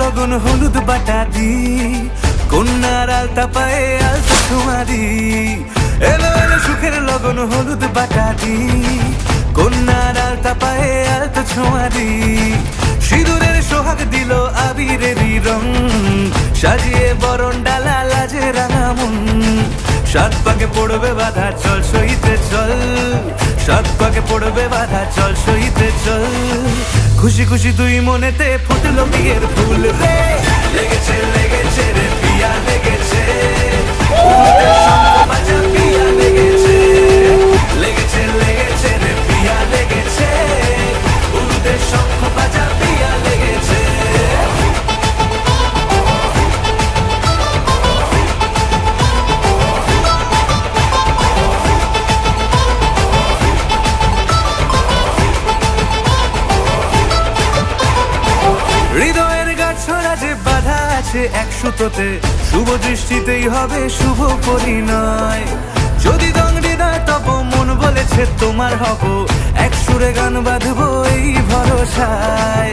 লগন হলুদ বাটা দি, কন্যার আলতা পায়ে আলতা ছোঁয়া দি। এলো এলো সুখের লগন হলুদ বাটা দি, কন্যার আলতা পায়ে আলতা ছোঁয়া দি। সিঁদুরের সোহাগ দিল আবিরেরই রং, সাজিয়ে বরণ ডালা লাজে রাঙা মন। সাত পাকে পড়বে বাধা চল সইতে চল, সাত পাকে পড়বে বাধা চল সইতে চল। খুশি খুশি দুই মনেতে ফুটলো বিয়ের ফুল রে, লেগেছে লেগেছে রে পিয়া লেগেছে, বাজা পিয়া লেগেছে, লেগেছে লেগেছে রে পিয়া লেগেছে, উরুদের শঙ্খ বাজা পিয়া লেগেছে। হৃদয়ের গাছড়া যে বাধা আছে এক সুতোতে, শুভ দৃষ্টিতেই হবে শুভ পরিণয়। যদি দংড়ি দেয় তব মন বলেছে তোমার হব, এক সুরে গান বাঁধবো এই ভরসায়।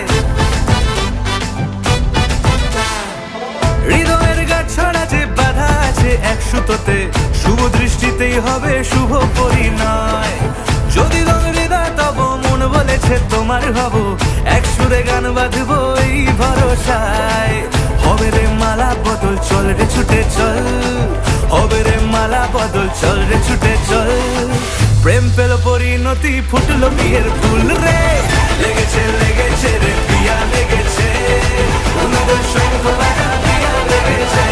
হৃদয়ের গাছড়া যে বাধা আছে এক সুতোতে, শুভ দৃষ্টিতেই হবে শুভ পরিণয়। যদি দংড়ি দেয় তব মন বলেছে তোমার হব, এক সুরে গান বাঁধবো এই ভরসায়। হবে রে মালা বদল চল রে ছুটে চল, হবে রে মালা বদল চল রে ছুটে চল। প্রেম পেল পরিণতি ফুটলো বিয়ের ফুল রে, লেগেছে লেগেছে রে পিয়া লেগেছে, শঙ্খ বাজা পিয়া লেগেছে।